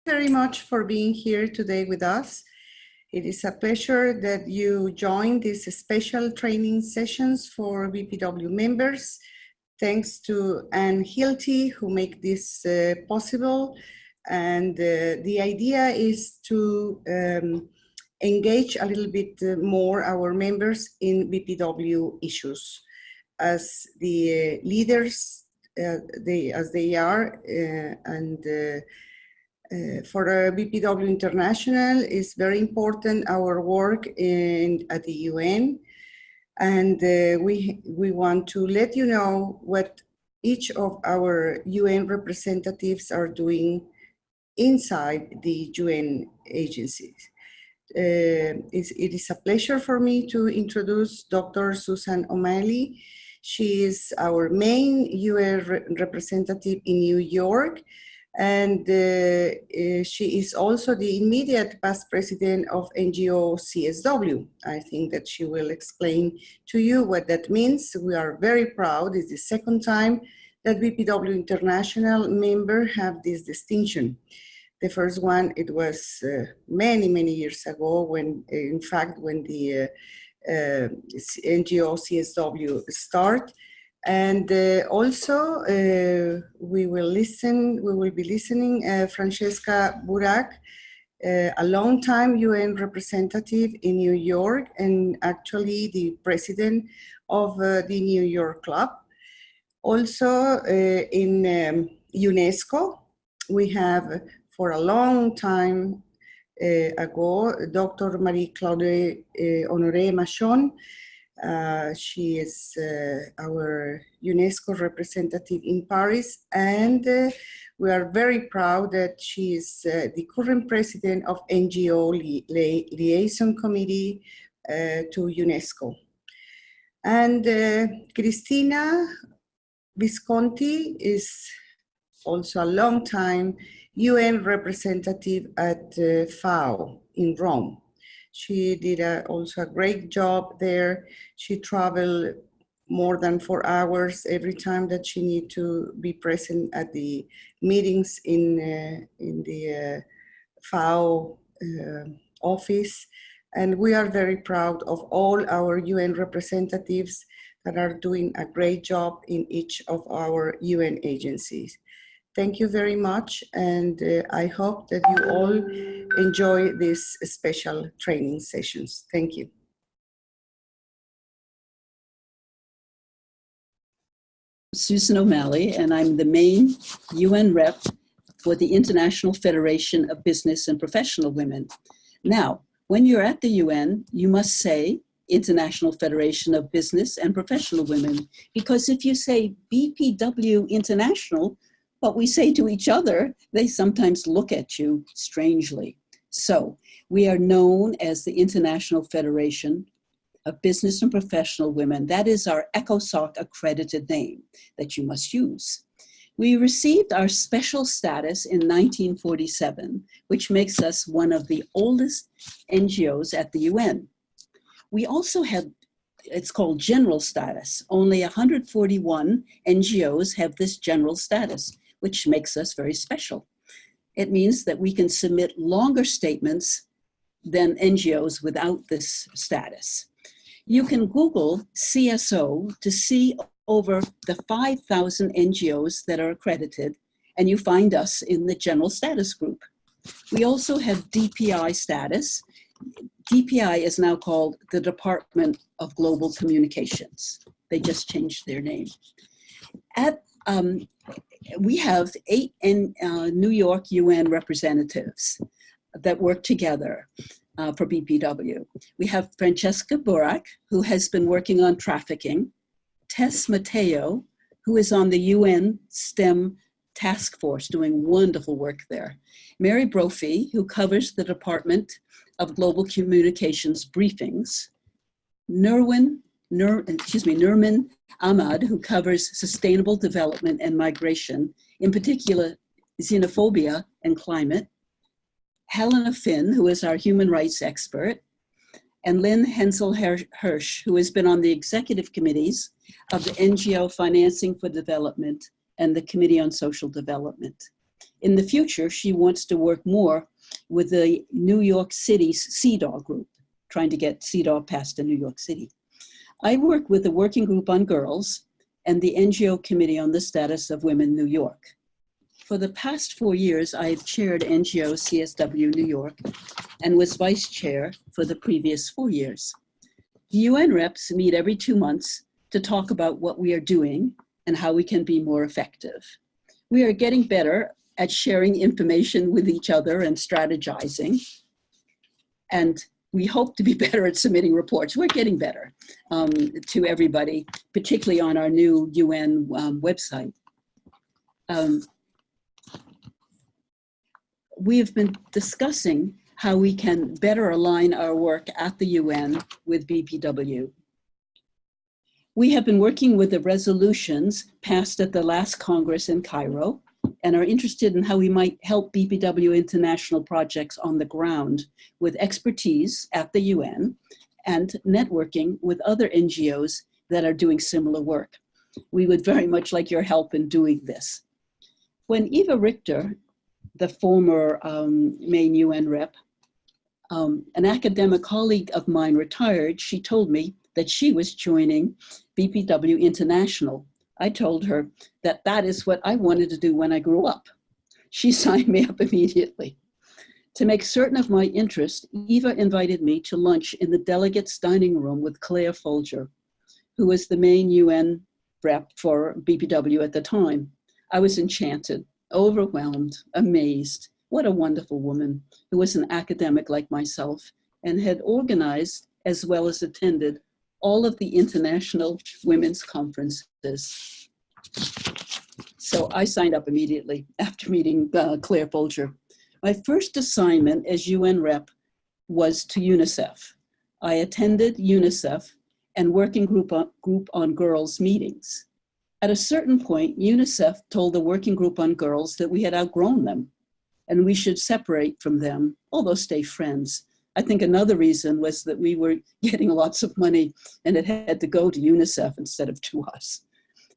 very much for being here today with us. It is a pleasure that you join these special training sessions for BPW members. Thanks to Anne Hilty, who make this possible. And the idea is to engage a little bit more our members in BPW issues. As the leaders, as they are, for BPW International is very important, our work at the UN. And we want to let you know what each of our UN representatives are doing inside the UN agencies. It is a pleasure for me to introduce Dr. Susan O'Malley. She is our main UN representative in New York, and she is also the immediate past president of NGO CSW. I think that she will explain to you what that means. We are very proud. It's the second time that BPW International member have this distinction. The first one, it was many, many years ago when, in fact, when the NGO CSW start. And also we will be listening Francesca Burack, a long-time UN representative in New York and actually the president of the New York Club. Also in UNESCO, we have for a long time ago, Dr. Marie-Claude Honore Machon. She is our UNESCO representative in Paris, and we are very proud that she is the current president of NGO Liaison Committee to UNESCO. And Cristina Visconti is also a long time UN representative at FAO in Rome. She did also a great job there. She traveled more than 4 hours every time that she needed to be present at the meetings in the FAO office. And we are very proud of all our UN representatives that are doing a great job in each of our UN agencies. Thank you very much, and I hope that you all enjoy these special training sessions. Thank you. Susan O'Malley, and I'm the main UN rep for the International Federation of Business and Professional Women. Now, when you're at the UN, you must say International Federation of Business and Professional Women, because if you say BPW International, what we say to each other, they sometimes look at you strangely. So we are known as the International Federation of Business and Professional Women. That is our ECOSOC accredited name that you must use. We received our special status in 1947, which makes us one of the oldest NGOs at the UN. We also have, it's called general status. Only 141 NGOs have this general status, which makes us very special. It means that we can submit longer statements than NGOs without this status. You can Google CSO to see over the 5,000 NGOs that are accredited, and you find us in the general status group. We also have DPI status. DPI is now called the Department of Global Communications. They just changed their name. We have 8 New York UN representatives that work together for BPW. We have Francesca Burack, who has been working on trafficking, Tess Mateo, who is on the UN STEM task force doing wonderful work there, Mary Brophy, who covers the Department of Global Communications briefings, Nurman Ahmad, who covers sustainable development and migration, in particular xenophobia and climate, Helena Finn, who is our human rights expert, and Lynn Hensel-Hirsch, who has been on the executive committees of the NGO Financing for Development and the Committee on Social Development. In the future, she wants to work more with the New York City's CEDAW group, trying to get CEDAW passed in New York City. I work with the Working Group on Girls and the NGO Committee on the Status of Women New York. For the past 4 years, I've chaired NGO CSW New York and was vice chair for the previous 4 years. The UN reps meet every 2 months to talk about what we are doing and how we can be more effective. We are getting better at sharing information with each other and strategizing. And we hope to be better at submitting reports. We're getting better to everybody, particularly on our new UN website. We have been discussing how we can better align our work at the UN with BPW. We have been working with the resolutions passed at the last Congress in Cairo and are interested in how we might help BPW International projects on the ground with expertise at the UN and networking with other NGOs that are doing similar work. We would very much like your help in doing this. When Eva Richter, the former main UN rep, an academic colleague of mine retired, she told me that she was joining BPW International. I told her that that is what I wanted to do when I grew up. She signed me up immediately. To make certain of my interest, Eva invited me to lunch in the delegates' dining room with Claire Folger, who was the main UN rep for BPW at the time. I was enchanted, overwhelmed, amazed. What a wonderful woman who was an academic like myself and had organized as well as attended all of the international women's conferences. So I signed up immediately after meeting Claire Folger. My first assignment as UN rep was to UNICEF. I attended UNICEF and Working Group on Girls meetings. At a certain point, UNICEF told the Working Group on Girls that we had outgrown them and we should separate from them, although stay friends. I think another reason was that we were getting lots of money and it had to go to UNICEF instead of to us.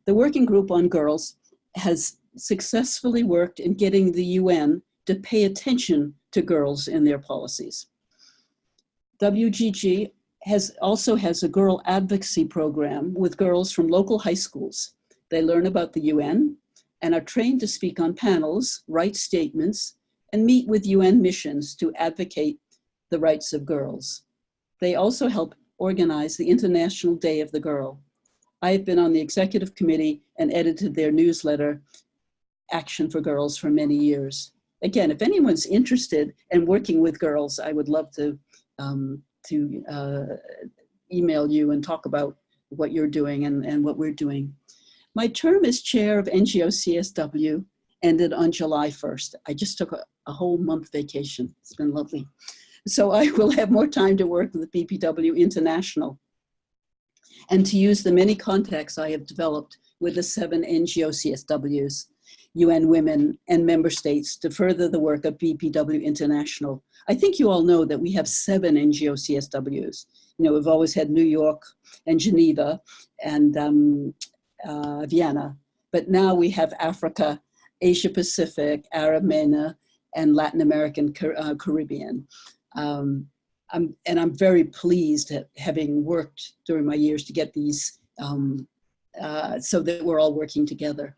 The Working Group on Girls has successfully worked in getting the UN to pay attention to girls in their policies. WGG also has a girl advocacy program with girls from local high schools. They learn about the UN and are trained to speak on panels, write statements, and meet with UN missions to advocate the rights of girls. They also help organize the International Day of the Girl. I have been on the executive committee and edited their newsletter, Action for Girls, for many years. Again, if anyone's interested in working with girls, I would love to email you and talk about what you're doing and what we're doing. My term as chair of NGO CSW ended on July 1st. I just took a whole month vacation. It's been lovely. So I will have more time to work with BPW International and to use the many contacts I have developed with the 7 NGO CSWs, UN Women, and member states to further the work of BPW International. I think you all know that we have 7 NGO CSWs. You know, we've always had New York and Geneva and Vienna, but now we have Africa, Asia Pacific, Arab, MENA, and Latin American Caribbean. I'm very pleased at having worked during my years to get these so that we're all working together.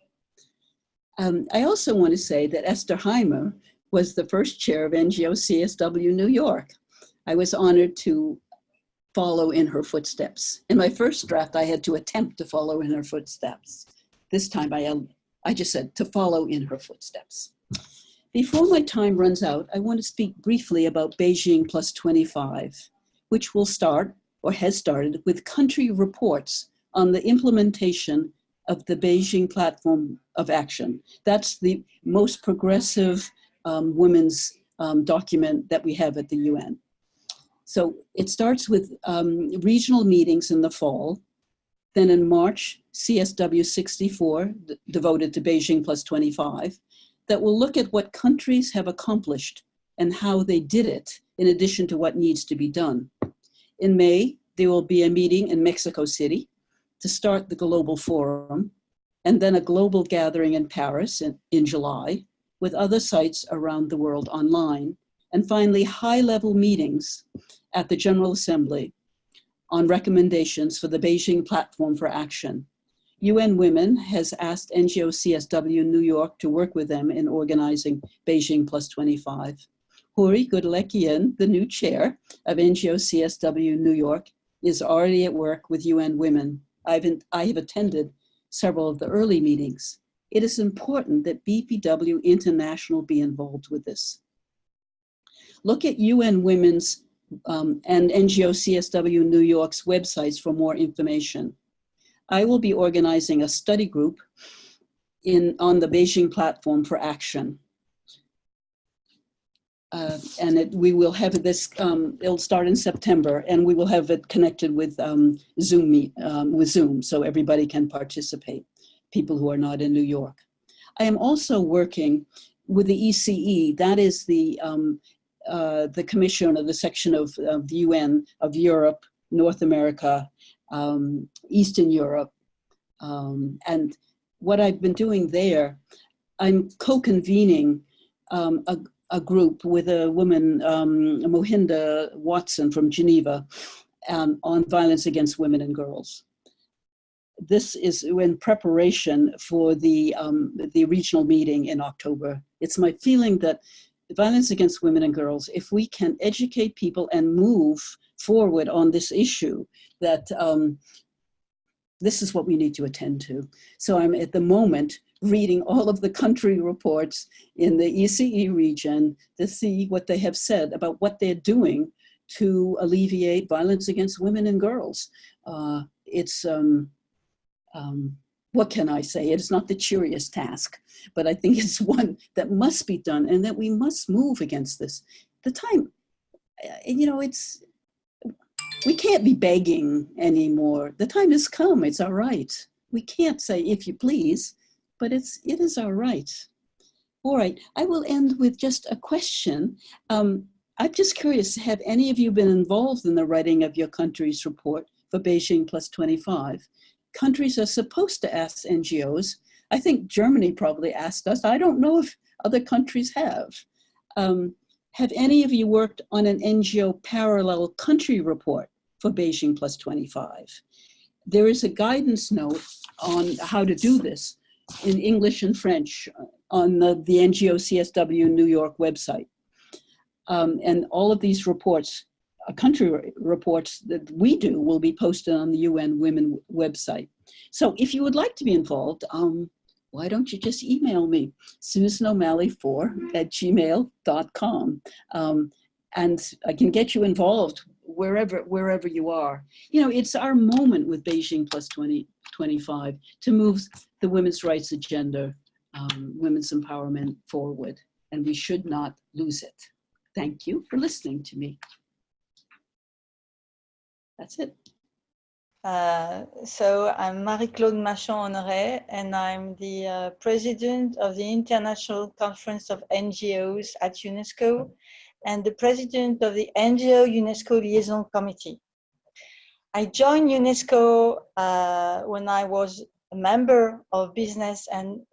I also want to say that Esther Heimer was the first chair of NGO CSW New York. I was honored to follow in her footsteps. In my first draft, I had to attempt to follow in her footsteps. This time I just said to follow in her footsteps. Before my time runs out, I want to speak briefly about Beijing Plus 25, which will start, or has started, with country reports on the implementation of the Beijing Platform of Action. That's the most progressive women's document that we have at the UN. So it starts with regional meetings in the fall. Then in March, CSW 64, devoted to Beijing Plus 25, that will look at what countries have accomplished and how they did it, in addition to what needs to be done. In May, there will be a meeting in Mexico City to start the Global Forum, and then a global gathering in Paris in July, with other sites around the world online. And finally, high-level meetings at the General Assembly on recommendations for the Beijing Platform for Action. UN Women has asked NGO CSW New York to work with them in organizing Beijing Plus 25. Huri Goodlekian, the new chair of NGO CSW New York, is already at work with UN Women. I have attended several of the early meetings. It is important that BPW International be involved with this. Look at UN Women's and NGO CSW New York's websites for more information. I will be organizing a study group on the Beijing Platform for Action. We will have this, it'll start in September, and we will have it connected with Zoom, so everybody can participate, people who are not in New York. I am also working with the ECE, that is the commission of the section of the UN of Europe, North America, Eastern Europe. And what I've been doing there, I'm co-convening a group with a woman, Mohinda Watson from Geneva, on violence against women and girls. This is in preparation for the regional meeting in October. It's my feeling that violence against women and girls, if we can educate people and move forward on this issue, that this is what we need to attend to. So I'm at the moment reading all of the country reports in the ECE region to see what they have said about what they're doing to alleviate violence against women and girls. What can I say? It's not the cheeriest task, but I think it's one that must be done and that we must move against this. The time, we can't be begging anymore. The time has come, it's our right. We can't say, if you please, but it is our right. All right, I will end with just a question. I'm just curious, have any of you been involved in the writing of your country's report for Beijing Plus 25? Countries are supposed to ask NGOs. I think Germany probably asked us. I don't know if other countries have. Have any of you worked on an NGO parallel country report for Beijing Plus 25? There is a guidance note on how to do this in English and French on the NGO CSW New York website. And all of these reports, country reports that we do, will be posted on the UN Women website. So if you would like to be involved, why don't you just email me, susanomaley4@gmail.com, and I can get you involved wherever you are. It's our moment with Beijing Plus 2025 to move the women's rights agenda, women's empowerment forward, and we should not lose it. Thank you for listening to me. That's it. So I'm Marie-Claude Machon-Honore, and I'm the president of the International Conference of NGOs at UNESCO and the president of the NGO UNESCO Liaison Committee. I joined UNESCO when I was a member of Business and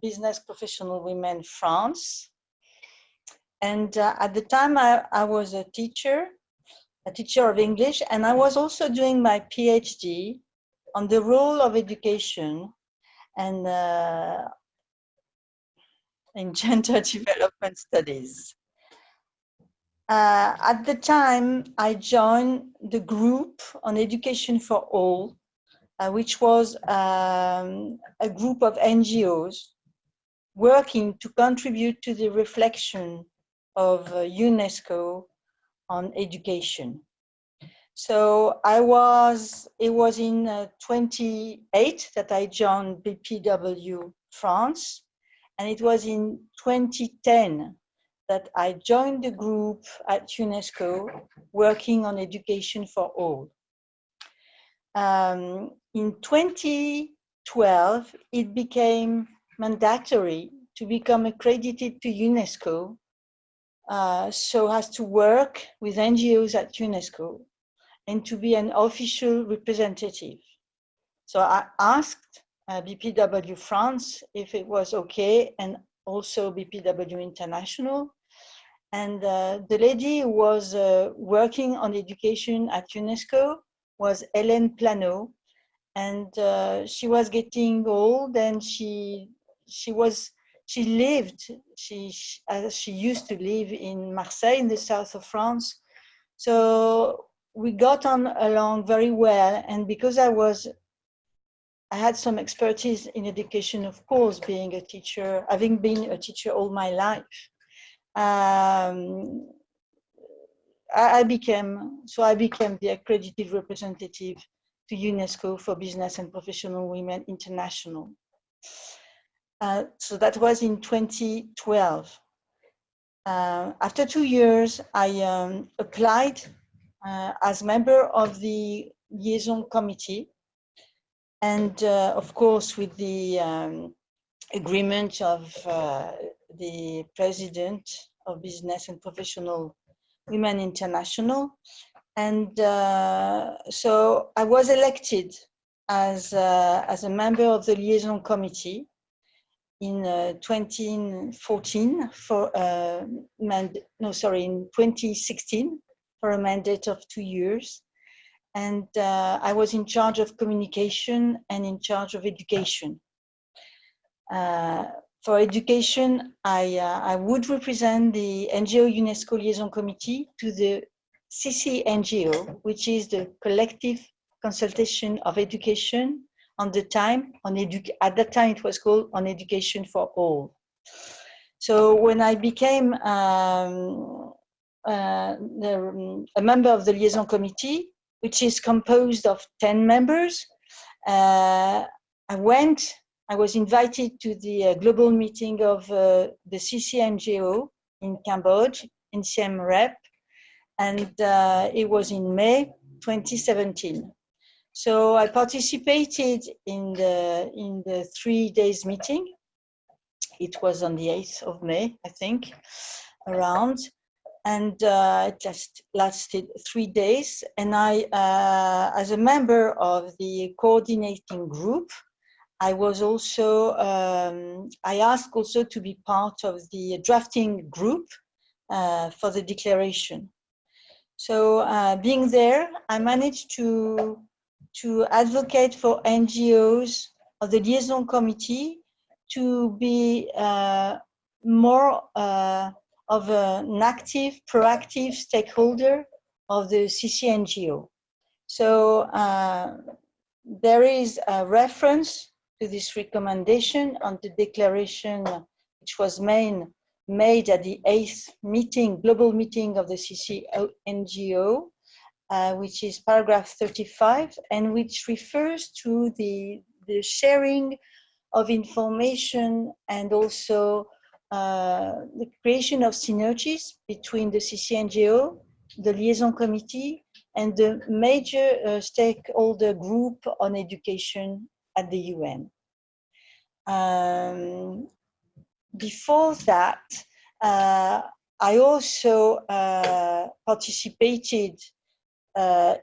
Business Professional Women France. And at the time I was a teacher of English, and I was also doing my PhD on the role of education and in gender development studies. At the time, I joined the group on Education for All, which was a group of NGOs working to contribute to the reflection of UNESCO on education. So it was in 2008 that I joined BPW France, and it was in 2010 that I joined the group at UNESCO working on education for all. In 2012, it became mandatory to become accredited to UNESCO, so as to work with NGOs at UNESCO and to be an official representative. So I asked BPW France if it was okay, and also BPW International. And the lady who was working on education at UNESCO was Hélène Plano. And she was getting old, and she used to live in Marseille, in the south of France. So we got on along very well. And because I had some expertise in education, of course, being a teacher, having been a teacher all my life, I became the accredited representative to UNESCO for Business and Professional Women International. So that was in 2012. After 2 years, I applied as member of the liaison committee, and of course with the agreement of the president of Business and Professional Women International. And so I was elected as a member of the liaison committee in 2014 in 2016 for a mandate of 2 years. And I was in charge of communication and in charge of education. For education, I would represent the NGO UNESCO Liaison Committee to the CCNGO, which is the collective consultation of education at that time it was called On Education for All. So when I became a member of the Liaison Committee, which is composed of 10 members, I was invited to the global meeting of the CCNGO in Cambodia, in Siem Reap, and it was in May 2017. So I participated in the 3 days meeting. It was on the 8th of May, I think, around, and it just lasted 3 days. And I, as a member of the coordinating group, I was also, I asked also to be part of the drafting group for the declaration. So being there, I managed to advocate for NGOs of the liaison committee to be more of an active, proactive stakeholder of the CCNGO. So there is a reference to this recommendation on the declaration, which was made at the 8th meeting, global meeting of the CCNGO, which is paragraph 35, and which refers to the sharing of information and also the creation of synergies between the CCNGO, the liaison committee, and the major stakeholder group on education at the UN. Before that, I also participated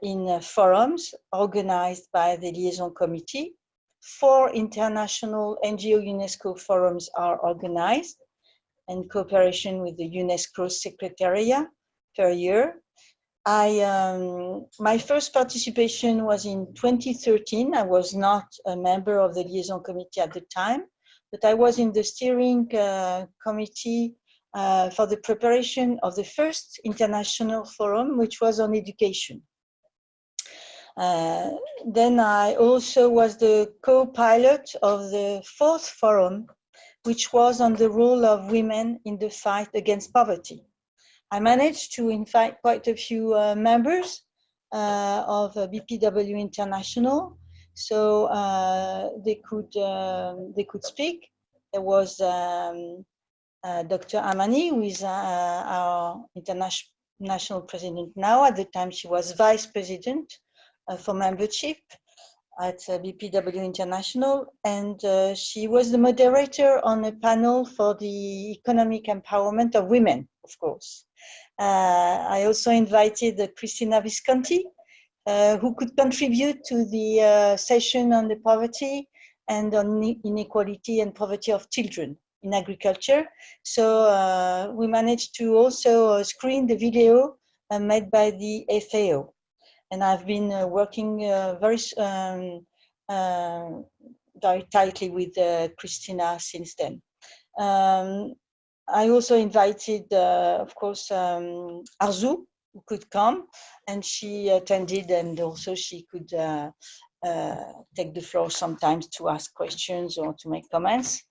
in forums organized by the liaison committee. 4 international NGO UNESCO forums are organized in cooperation with the UNESCO Secretariat per year. My first participation was in 2013. I was not a member of the liaison committee at the time, but I was in the steering committee for the preparation of the first international forum, which was on education. Then I also was the co-pilot of the 4th forum, which was on the role of women in the fight against poverty. I managed to invite quite a few members of BPW International, so they could speak. There was Dr. Amani, who is our international president now. At the time, she was vice president for membership at BPW International, and she was the moderator on a panel for the economic empowerment of women, of course. I also invited Cristina Visconti, who could contribute to the session on the poverty and on inequality and poverty of children in agriculture. So we managed to also screen the video made by the FAO. And I've been working very tightly with Cristina since then. I also invited, of course, Arzu, who could come, and she attended, and also she could take the floor sometimes to ask questions or to make comments.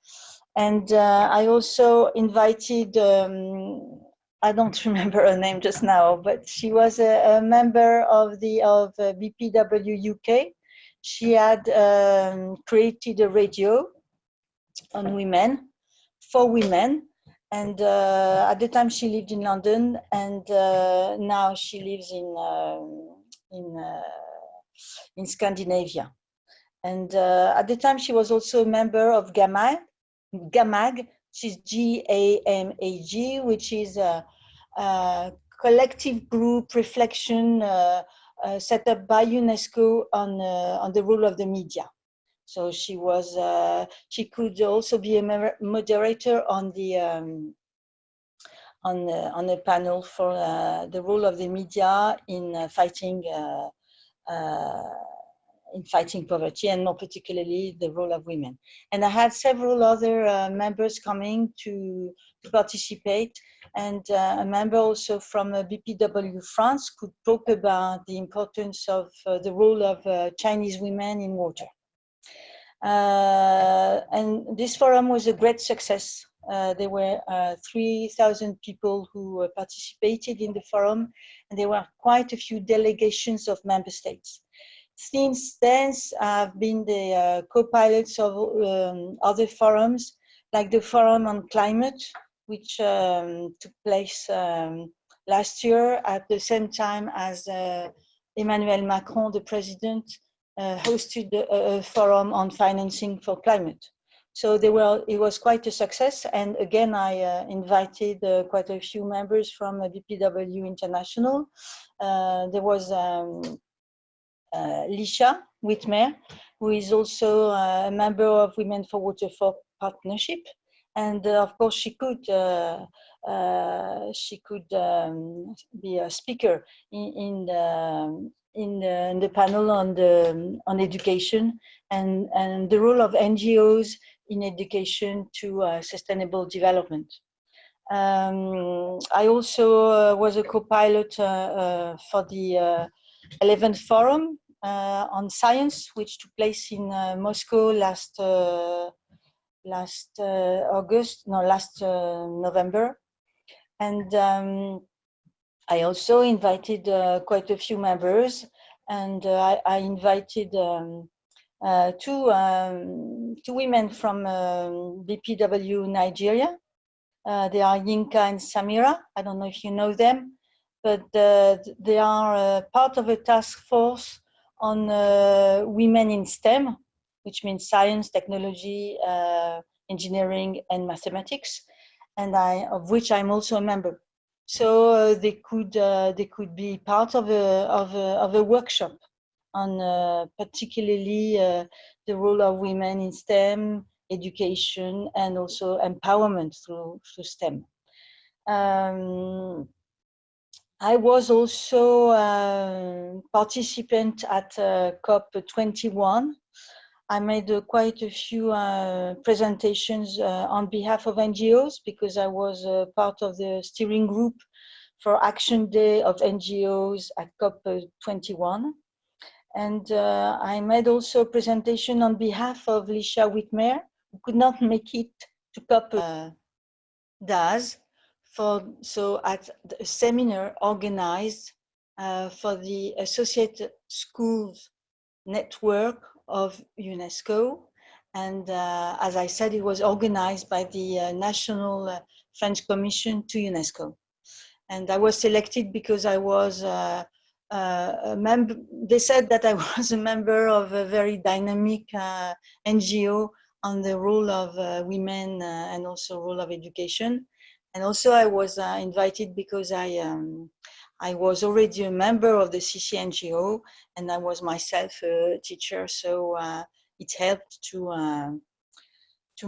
And I also invited, I don't remember her name just now, but she was a member of BPW UK. She had created a radio on women, for women. And at the time she lived in London, and now she lives in Scandinavia. And at the time she was also a member of GAMAG, which is GAMAG, which is a collective group reflection set up by UNESCO on the role of the media. So she was. She could also be a moderator on a panel for the role of the media in fighting poverty, and more particularly the role of women. And I had several other members coming to participate, and a member also from BPW France could talk about the importance of the role of Chinese women in water. And this forum was a great success. There were 3,000 people who participated in the forum, and there were quite a few delegations of member states. Since then, I've been the co-pilots of other forums, like the Forum on Climate, which took place last year at the same time as Emmanuel Macron, the president, hosted a forum on financing for climate. So it was quite a success. And again, I invited quite a few members from BPW International. There was Lisha Whitmer, who is also a member of Women for Water for Partnership. And of course, she could be a speaker in the panel on education and the role of NGOs in education to sustainable development. I also was a co-pilot for the 11th Forum on Science, which took place in Moscow last November. And I also invited quite a few members, and I invited two women from BPW Nigeria. They are Yinka and Samira. I don't know if you know them, but they are part of a task force on women in STEM, which means science, technology, engineering, and mathematics, and of which I'm also a member. So they could be part of a workshop on particularly the role of women in STEM, education, and also empowerment through STEM. I was also a participant at COP21. I made quite a few presentations on behalf of NGOs, because I was part of the steering group for Action Day of NGOs at COP21. And I made also a presentation on behalf of Lisha Whitmer, who could not make it to COP DAS, so at a seminar organized for the Associated Schools Network of UNESCO. And as I said, it was organized by the National French Commission to UNESCO. And I was selected because I was a member. They said that I was a member of a very dynamic NGO on the role of women and also role of education. And also I was invited because I was already a member of the CCNGO, and I was myself a teacher, so it helped to to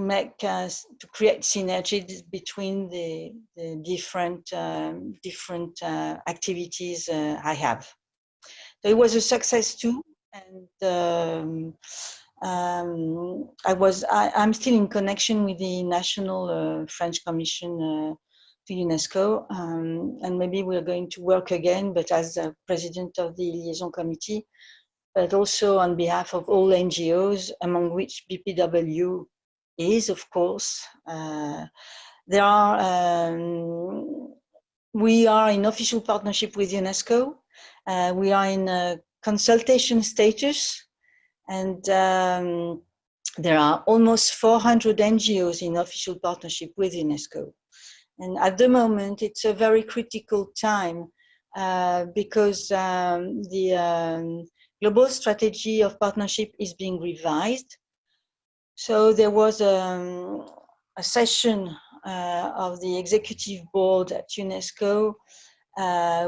create synergies between the different activities I have. So it was a success too, and I'm still in connection with the National French Commission to UNESCO, and maybe we're going to work again, but as president of the liaison committee, but also on behalf of all NGOs, among which BPW is, of course. We are in official partnership with UNESCO. We are in a consultation status, and there are almost 400 NGOs in official partnership with UNESCO. And at the moment, it's a very critical time because the global strategy of partnership is being revised. So there was a session of the executive board at UNESCO,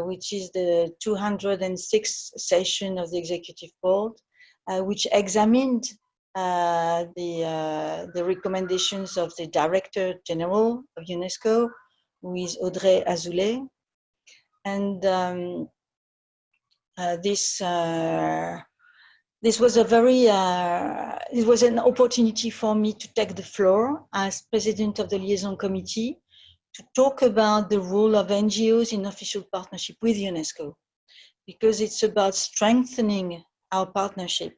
which is the 206th session of the executive board, which examined the recommendations of the Director General of UNESCO, who is Audrey Azoulay. And this was it was an opportunity for me to take the floor as president of the liaison committee to talk about the role of NGOs in official partnership with UNESCO, because it's about strengthening our partnership.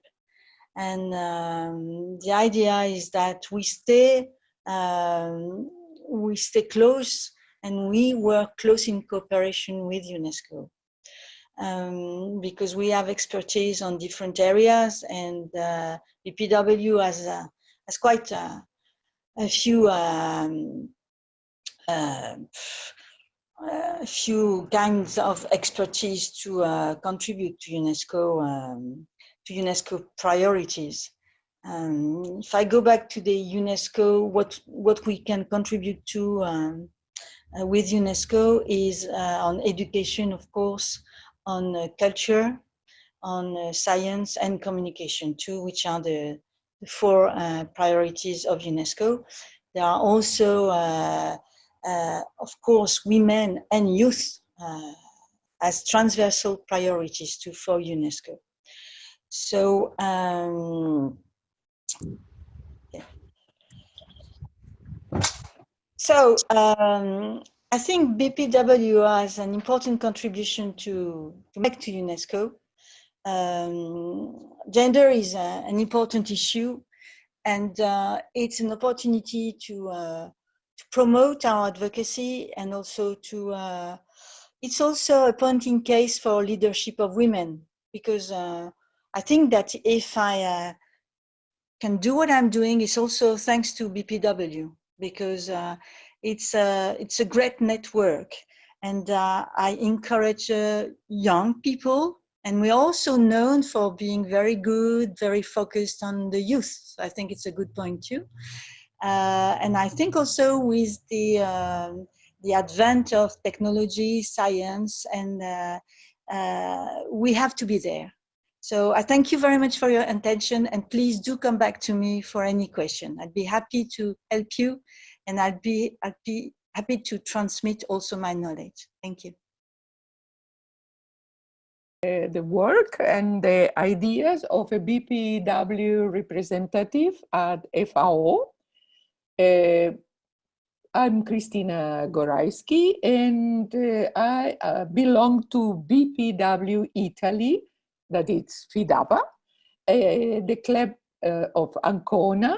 And the idea is that we stay close and we work close in cooperation with UNESCO. Because we have expertise on different areas, and BPW has quite a few kinds of expertise to contribute to UNESCO priorities. If I go back to the UNESCO, what we can contribute to with UNESCO is on education, of course, on culture, on science and communication too, which are the four priorities of UNESCO. There are also, of course, women and youth as transversal priorities too for UNESCO. So, yeah. So I think BPW has an important contribution to make to UNESCO. Gender is an important issue, and it's an opportunity to promote our advocacy, and also it's also a pointing case for leadership of women, because I think that if I can do what I'm doing, it's also thanks to BPW, because it's a great network, and I encourage young people, and we're also known for being very good, very focused on the youth. So I think it's a good point too. And I think also with the advent of technology, science, and we have to be there. So I thank you very much for your attention, and please do come back to me for any question. I'd be happy to help you, and I'd be happy to transmit also my knowledge. Thank you. The work and the ideas of a BPW representative at FAO. I'm Cristina Gorajski, and I belong to BPW Italy, that is FIDAPA, the club of Ancona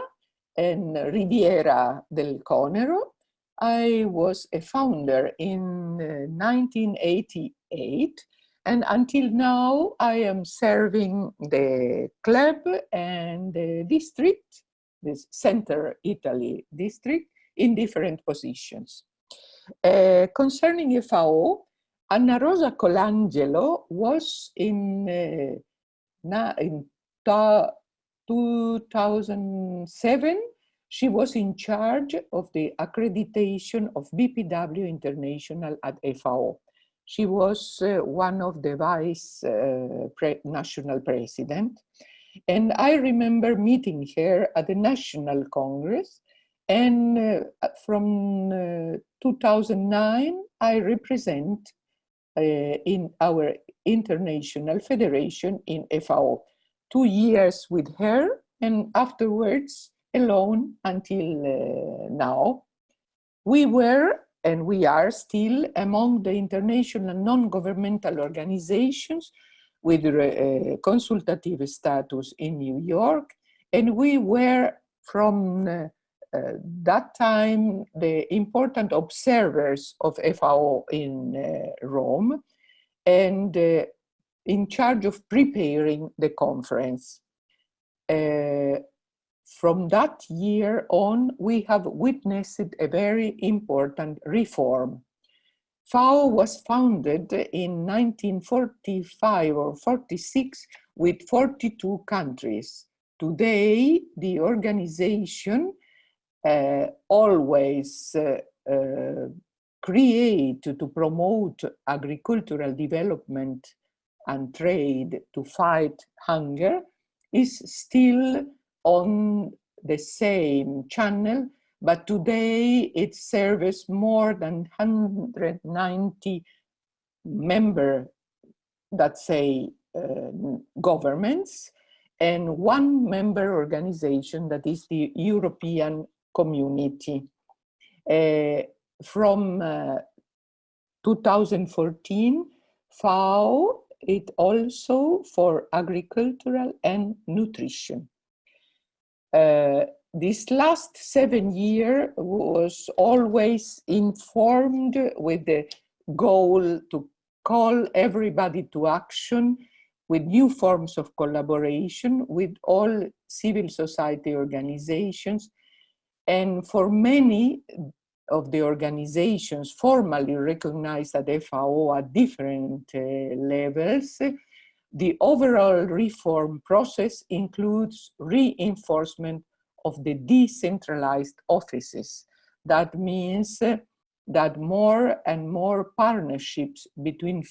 and Riviera del Conero. I was a founder in 1988, and until now I am serving the club and the district, the Center Italy district, in different positions. Concerning FAO, Anna Rosa Colangelo was in 2007, she was in charge of the accreditation of BPW International at FAO. She was one of the vice national president. And I remember meeting her at the National Congress And from 2009, I represent in our international federation in FAO. 2 years with her, and afterwards alone until now. We were, and we are still, among the international non-governmental organizations with consultative status in New York, and we were from that time the important observers of FAO in Rome, and in charge of preparing the conference. From that year on, we have witnessed a very important reform. FAO was founded in 1945 or 46 with 42 countries. Today, the organization always create to promote agricultural development and trade to fight hunger is still on the same channel, but today it serves more than 190 member, that say, governments, and one member organization, that is the European Community. From 2014, FAO it also for agricultural and nutrition. This last 7 years was always informed with the goal to call everybody to action with new forms of collaboration with all civil society organizations. And for many of the organizations formally recognized at FAO at different levels, the overall reform process includes reinforcement of the decentralized offices. That means that more and more partnerships between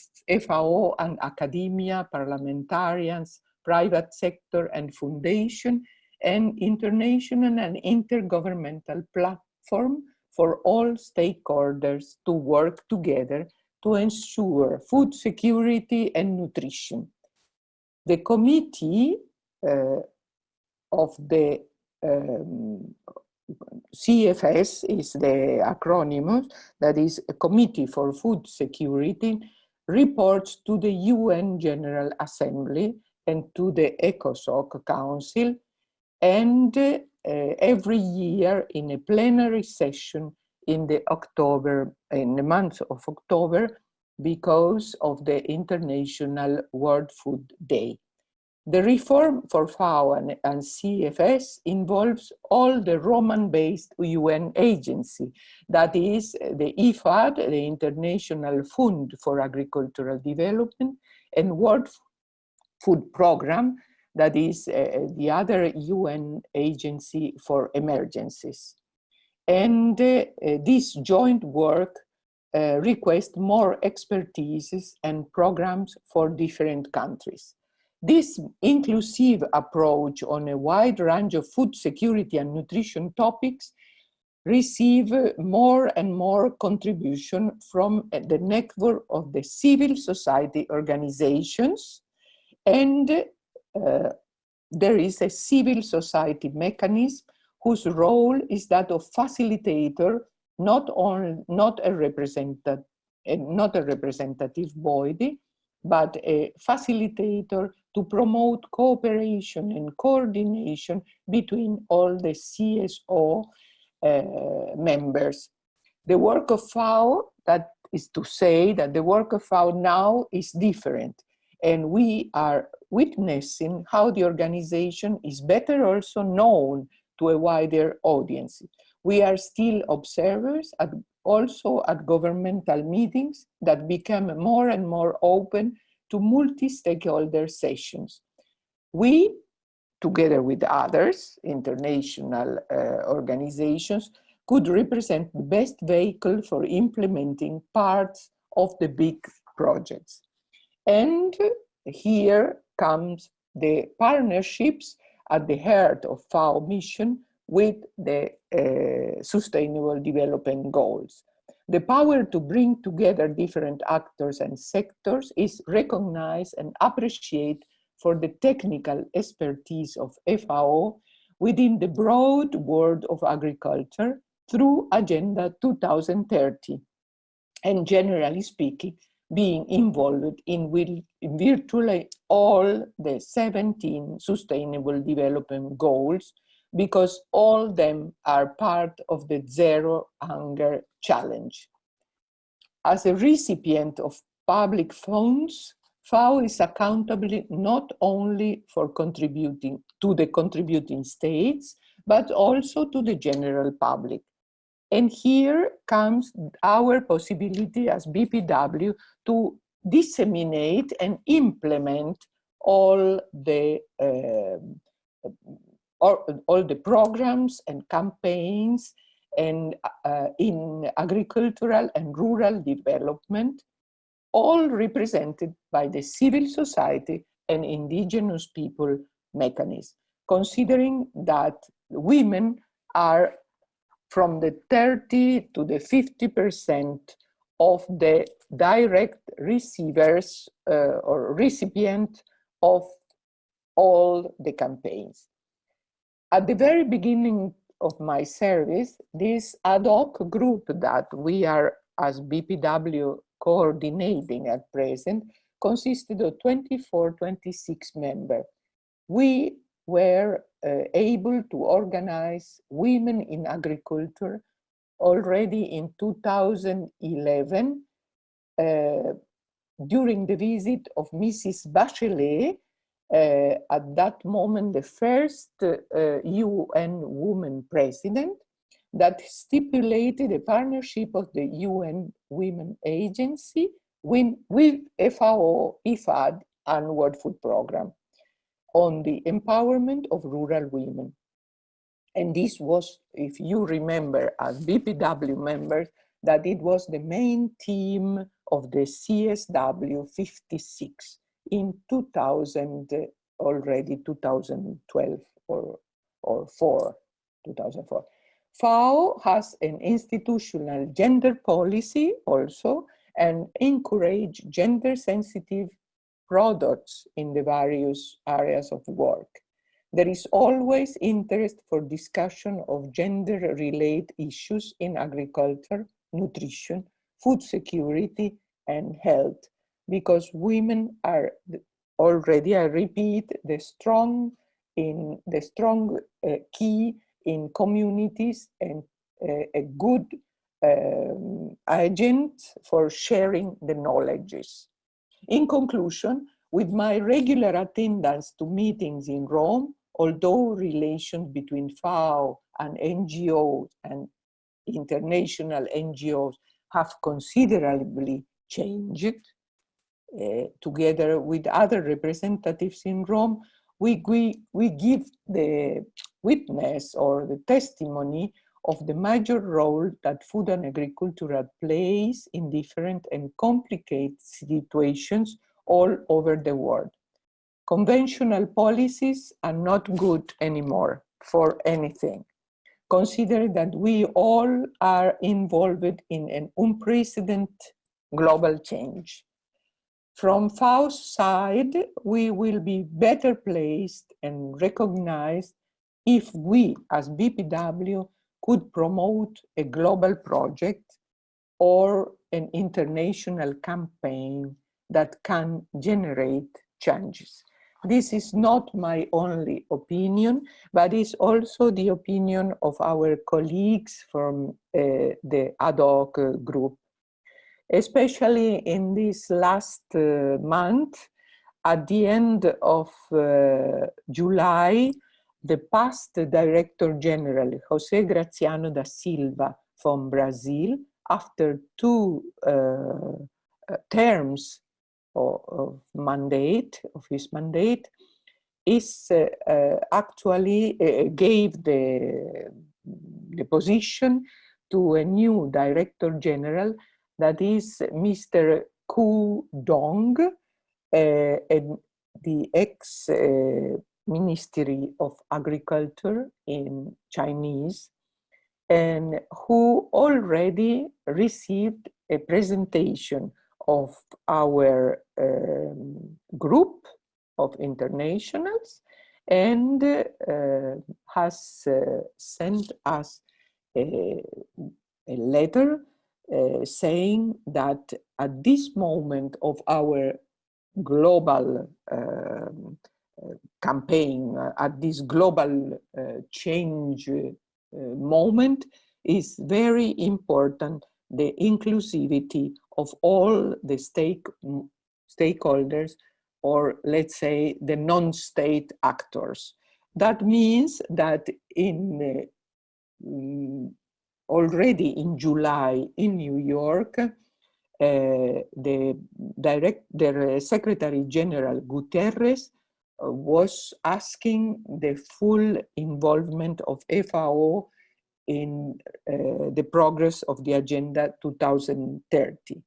FAO and academia, parliamentarians, private sector and foundation, and international and intergovernmental platform for all stakeholders to work together to ensure food security and nutrition. The committee of the CFS is the acronym, that is a Committee for Food Security, reports to the UN General Assembly and to the ECOSOC Council, and every year in a plenary session in the month of October, because of the International World Food Day. The reform for FAO and CFS involves all the Roman-based UN agency, that is the IFAD, the International Fund for Agricultural Development, and World Food Program, that is the other UN agency for emergencies. And this joint work request more expertise and programs for different countries. This inclusive approach on a wide range of food security and nutrition topics receive more and more contribution from the network of the civil society organizations, and there is a civil society mechanism whose role is that of facilitator, not a representative body, but a facilitator to promote cooperation and coordination between all the CSO members. The work of FAO, that is to say that the work of FAO now is different, and we are witnessing how the organization is better also known to a wider audience. We are still observers also at governmental meetings that become more and more open to multi-stakeholder sessions. We, together with others, international organizations, could represent the best vehicle for implementing parts of the big projects. And here comes the partnerships at the heart of FAO mission with the Sustainable Development Goals. The power to bring together different actors and sectors is recognized and appreciated for the technical expertise of FAO within the broad world of agriculture through Agenda 2030, and generally speaking, being involved in virtually all the 17 Sustainable Development Goals, because all of them are part of the Zero Hunger Challenge. As a recipient of public funds, FAO is accountable not only for contributing to the contributing states, but also to the general public. And here comes our possibility as BPW to disseminate and implement all the programs and campaigns and in agricultural and rural development, all represented by the civil society and indigenous people mechanism, considering that women are from the 30 to the 50% of the direct receivers or recipient of all the campaigns. At the very beginning of my service, this ad hoc group that we are as BPW coordinating at present consisted of 24, 26 members. We were able to organize women in agriculture already in 2011 during the visit of Mrs. Bachelet, at that moment the first UN woman president, that stipulated a partnership of the UN Women Agency with FAO IFAD and World Food Programme on the empowerment of rural women. And this was, if you remember as BPW members, that it was the main theme of the CSW 56 in 2012 or 2004. FAO has an institutional gender policy also and encourage gender sensitive products in the various areas of work. There is always interest for discussion of gender-related issues in agriculture, nutrition, food security, and health, because women are already, I repeat, the strong key in communities and a good agent for sharing the knowledges. In conclusion, with my regular attendance to meetings in Rome, although relations between FAO and NGOs and international NGOs have considerably changed, together with other representatives in Rome, we give the witness or the testimony of the major role that food and agriculture plays in different and complicated situations all over the world. Conventional policies are not good anymore for anything. Consider that we all are involved in an unprecedented global change. From FAO's side, we will be better placed and recognized if we, as BPW, could promote a global project or an international campaign that can generate changes. This is not my only opinion, but is also the opinion of our colleagues from the ad hoc group. Especially in this last month, at the end of July, the past Director General, José Graziano da Silva from Brazil, after 2 terms of his mandate, is actually gave the position to a new Director General, that is Mr. Ku Dong, the ex Ministry of Agriculture in Chinese, and who already received a presentation of our group of internationals, and has sent us a letter saying that at this moment of our global campaign, at this global change moment, is very important the inclusivity of all the stakeholders, or let's say the non-state actors. That means that already in July in New York, the Secretary General Guterres was asking the full involvement of FAO in the progress of the Agenda 2030.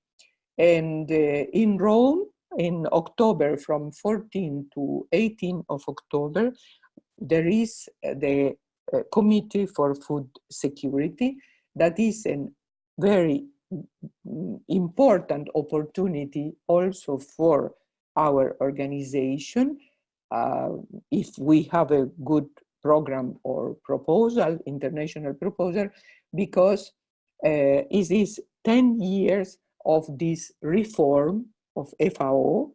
And in Rome, in October, from 14 to 18 of October, there is the Committee for Food Security. That is a very important opportunity also for our organization. If we have a good program or proposal, international proposal, because it is 10 years of this reform of FAO,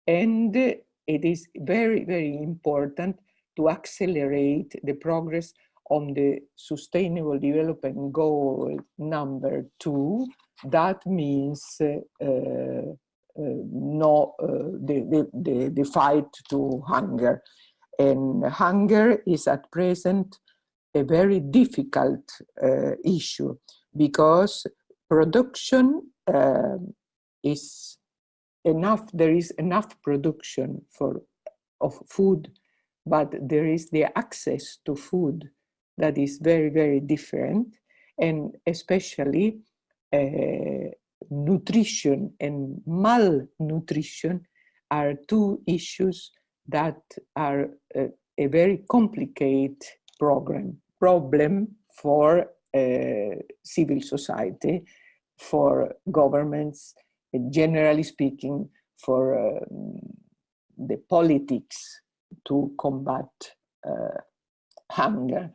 and it is very, very important to accelerate the progress on the Sustainable Development Goal number 2. That means the fight to hunger. And hunger is at present a very difficult issue, because production is enough, there is enough production of food, but there is the access to food that is very, very different, and especially nutrition and malnutrition are two issues that are a very complicated problem for civil society, for governments, generally speaking, for the politics to combat hunger.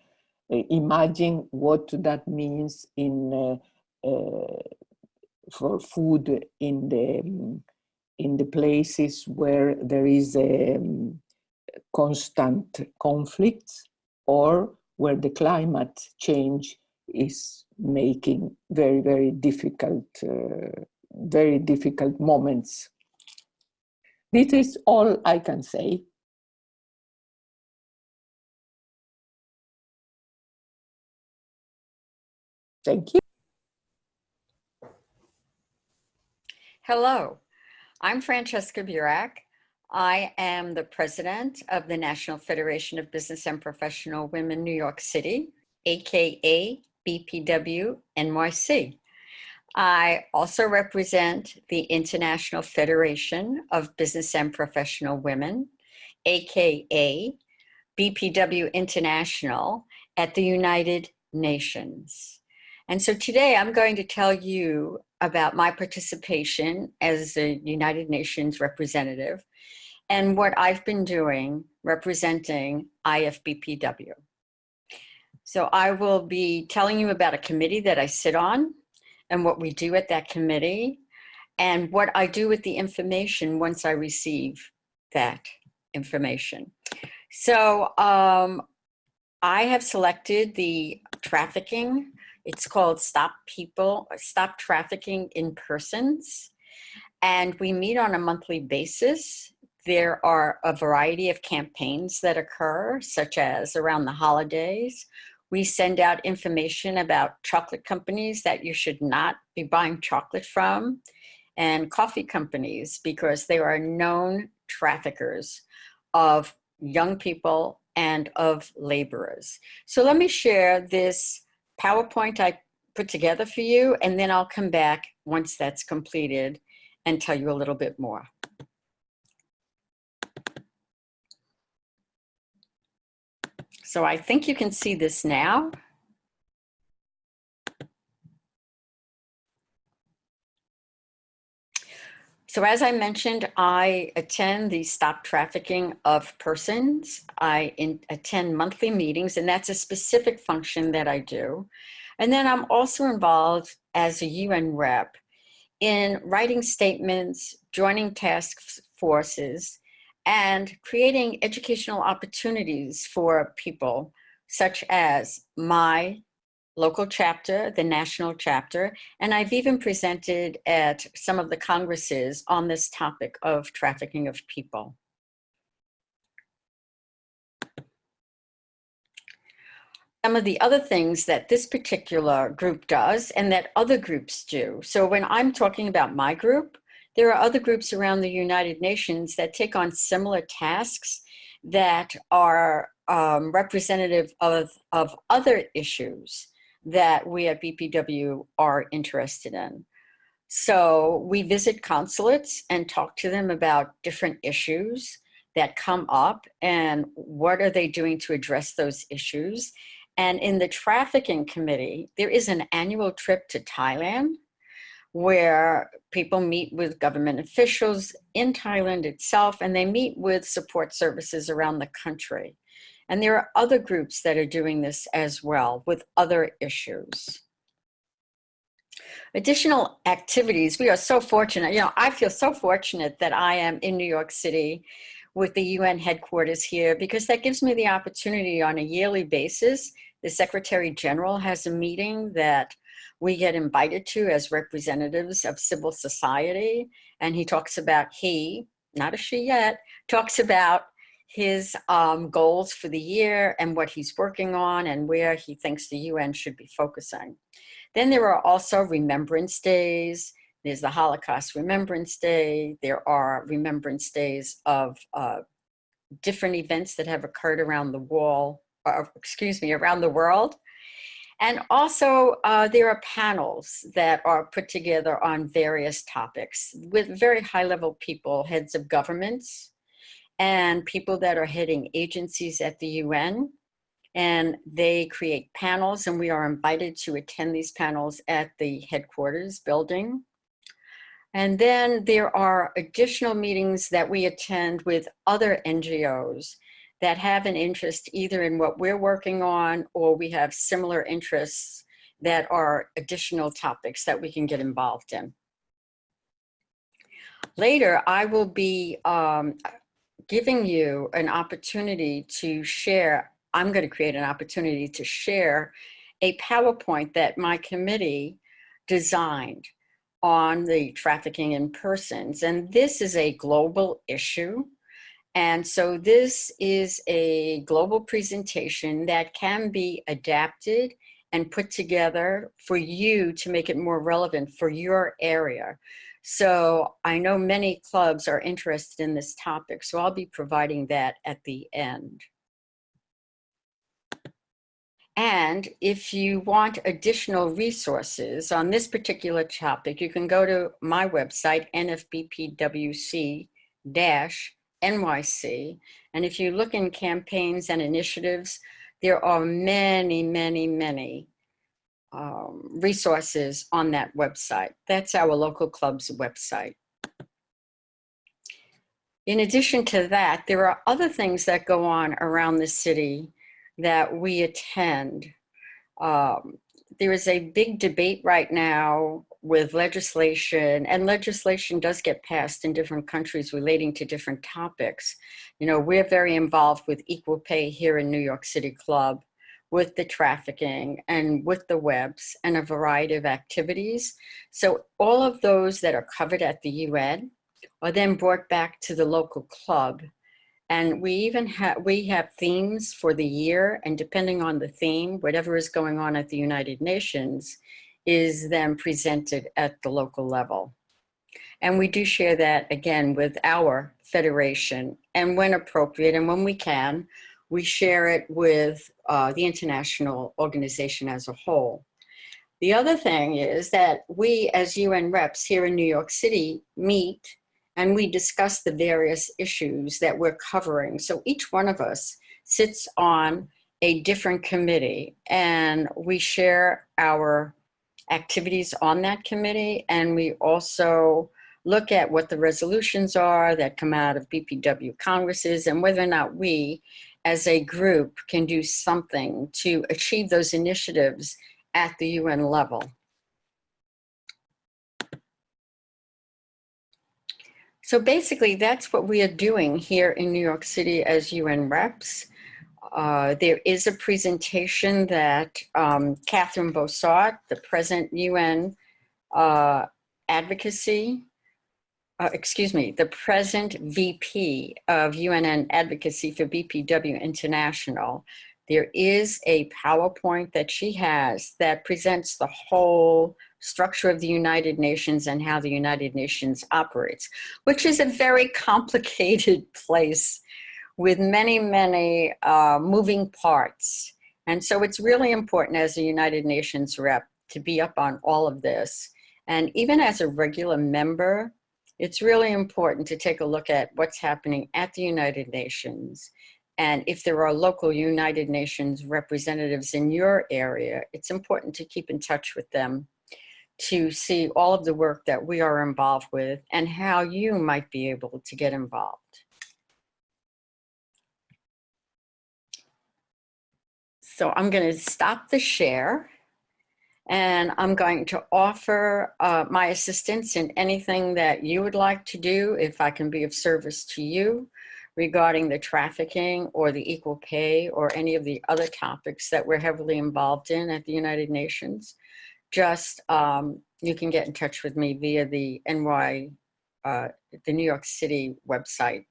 Imagine what that means for food in the places where there is a constant conflicts, or where the climate change is making very, very difficult moments. This is all I can say. Thank you. Hello, I'm Francesca Burack. I am the president of the National Federation of Business and Professional Women, New York City, aka BPW NYC. I also represent the International Federation of Business and Professional Women, aka BPW International, at the United Nations. And so today I'm going to tell you about my participation as a United Nations representative and what I've been doing representing IFBPW. So I will be telling you about a committee that I sit on and what we do at that committee and what I do with the information once I receive that information. So I have selected the trafficking. It's called Stop Trafficking in Persons. And we meet on a monthly basis. There are a variety of campaigns that occur, such as around the holidays. We send out information about chocolate companies that you should not be buying chocolate from, and coffee companies, because they are known traffickers of young people and of laborers. So let me share this PowerPoint I put together for you, and then I'll come back once that's completed and tell you a little bit more. So I think you can see this now. So as I mentioned, I attend the Stop Trafficking of Persons. I attend monthly meetings, and that's a specific function that I do. And then I'm also involved as a UN rep in writing statements, joining task forces, and creating educational opportunities for people, such as my local chapter, the national chapter, and I've even presented at some of the congresses on this topic of trafficking of people. Some of the other things that this particular group does and that other groups do. So when I'm talking about my group, there are other groups around the United Nations that take on similar tasks that are representative of other issues that we at BPW are interested in. So we visit consulates and talk to them about different issues that come up and what are they doing to address those issues. And in the trafficking committee, there is an annual trip to Thailand where people meet with government officials in Thailand itself, and they meet with support services around the country. And there are other groups that are doing this as well with other issues. Additional activities, we are so fortunate, you know, I feel so fortunate that I am in New York City with the UN headquarters here, because that gives me the opportunity on a yearly basis. The Secretary General has a meeting that we get invited to as representatives of civil society. And he talks about, not a she yet, talks about his goals for the year and what he's working on and where he thinks the UN should be focusing. Then there are also remembrance days. There's the Holocaust Remembrance Day. There are remembrance days of different events that have occurred around the around the world. And also there are panels that are put together on various topics with very high-level people, heads of governments, and people that are heading agencies at the UN. And they create panels, and we are invited to attend these panels at the headquarters building. And then there are additional meetings that we attend with other NGOs that have an interest either in what we're working on, or we have similar interests that are additional topics that we can get involved in. Later, I will be giving you an opportunity to share. I'm going to create an opportunity to share a PowerPoint that my committee designed on the trafficking in persons. And this is a global issue. And so this is a global presentation that can be adapted and put together for you to make it more relevant for your area. So I know many clubs are interested in this topic, so I'll be providing that at the end. And if you want additional resources on this particular topic, you can go to my website, nfbpwc-NYC. And if you look in campaigns and initiatives, there are many, many, many resources on that website. That's our local club's website. In addition to that, there are other things that go on around the city that we attend. There is a big debate right now with legislation, and legislation does get passed in different countries relating to different topics. You know, we're very involved with equal pay here in New York City Club, with the trafficking and with the webs and a variety of activities. So all of those that are covered at the UN are then brought back to the local club. And we even have themes for the year, and depending on the theme, whatever is going on at the United Nations is then presented at the local level. And we do share that again with our federation, and when appropriate and when we can, we share it with the international organization as a whole. The other thing is that we as UN reps here in New York City meet and we discuss the various issues that we're covering. So each one of us sits on a different committee, and we share our activities on that committee, and we also look at what the resolutions are that come out of BPW congresses and whether or not we as a group can do something to achieve those initiatives at the UN level. So basically that's what we are doing here in New York City as UN reps. There is a presentation that Catherine Bossart, the present UN advocacy, the present VP of UN Advocacy for BPW International. There is a PowerPoint that she has that presents the whole structure of the United Nations and how the United Nations operates, which is a very complicated place with many, many moving parts. And so it's really important as a United Nations rep to be up on all of this. And even as a regular member, it's really important to take a look at what's happening at the United Nations. And if there are local United Nations representatives in your area, it's important to keep in touch with them to see all of the work that we are involved with and how you might be able to get involved. So I'm going to stop the share, and I'm going to offer my assistance in anything that you would like to do, if I can be of service to you regarding the trafficking or the equal pay or any of the other topics that we're heavily involved in at the United Nations. Just, you can get in touch with me via the the New York City website.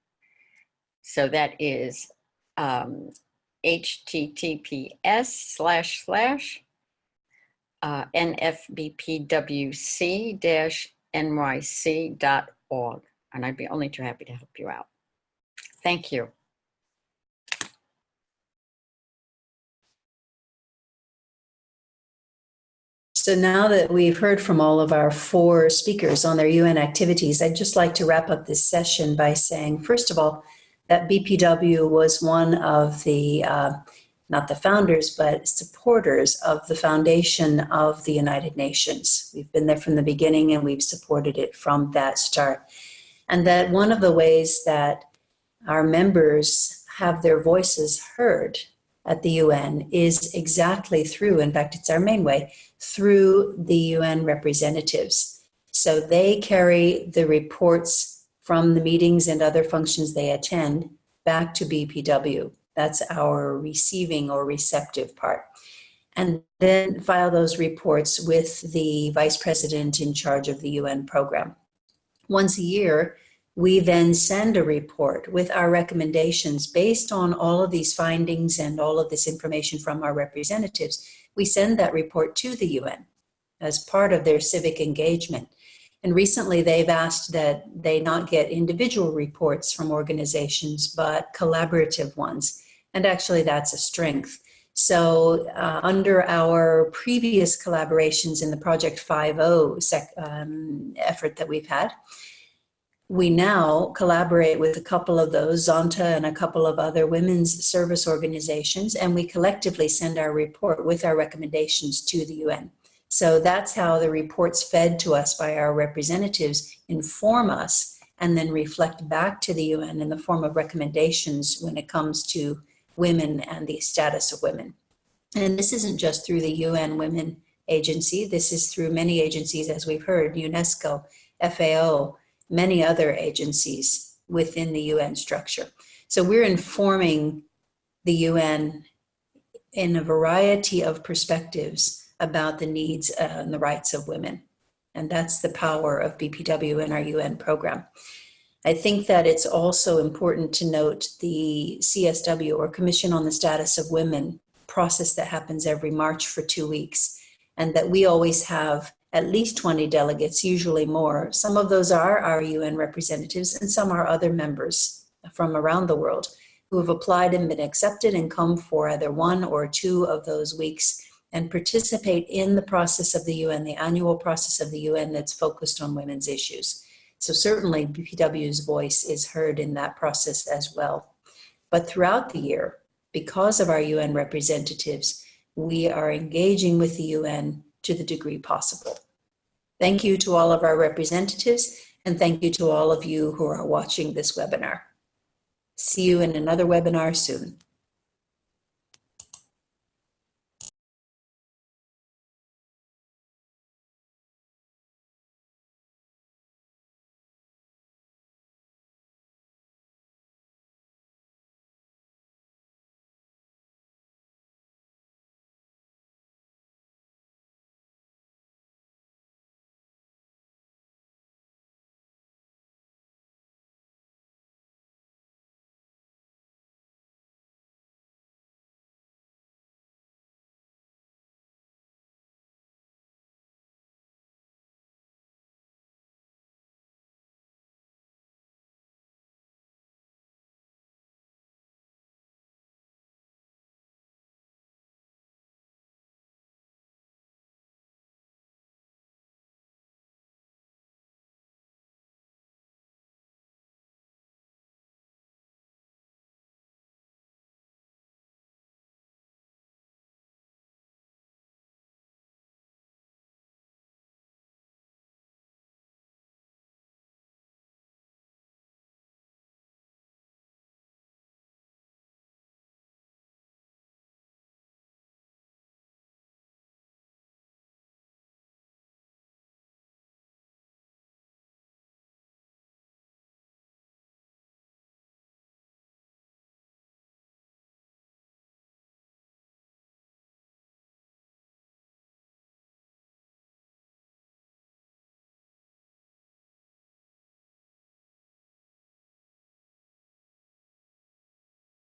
So that is https://nfbpwc-nyc.org. And I'd be only too happy to help you out. Thank you. So now that we've heard from all of our 4 speakers on their UN activities, I'd just like to wrap up this session by saying, first of all, that BPW was one of the, not the founders, but supporters of the foundation of the United Nations. We've been there from the beginning and we've supported it from that start. And that one of the ways that our members have their voices heard at the UN is exactly through, in fact, it's our main way, through the UN representatives. So they carry the reports from the meetings and other functions they attend back to BPW. That's our receiving or receptive part. And then file those reports with the vice president in charge of the UN program. Once a year, we then send a report with our recommendations based on all of these findings and all of this information from our representatives. We send that report to the UN as part of their civic engagement. And recently they've asked that they not get individual reports from organizations, but collaborative ones. And actually that's a strength. So under our previous collaborations in the Project 5.0 effort that we've had, we now collaborate with a couple of those, Zonta and a couple of other women's service organizations, and we collectively send our report with our recommendations to the UN. So that's how the reports fed to us by our representatives inform us and then reflect back to the UN in the form of recommendations when it comes to women and the status of women. And this isn't just through the UN Women Agency. This is through many agencies, as we've heard, UNESCO, FAO, many other agencies within the UN structure. So we're informing the UN in a variety of perspectives about the needs and the rights of women. And that's the power of BPW in our UN program. I think that it's also important to note the CSW, or Commission on the Status of Women, process that happens every March for 2 weeks, and that we always have at least 20 delegates, usually more. Some of those are our UN representatives, and some are other members from around the world who have applied and been accepted and come for either 1 or 2 of those weeks and participate in the process of the UN, the annual process of the UN that's focused on women's issues. So certainly BPW's voice is heard in that process as well. But throughout the year, because of our UN representatives, we are engaging with the UN to the degree possible. Thank you to all of our representatives, and thank you to all of you who are watching this webinar. See you in another webinar soon.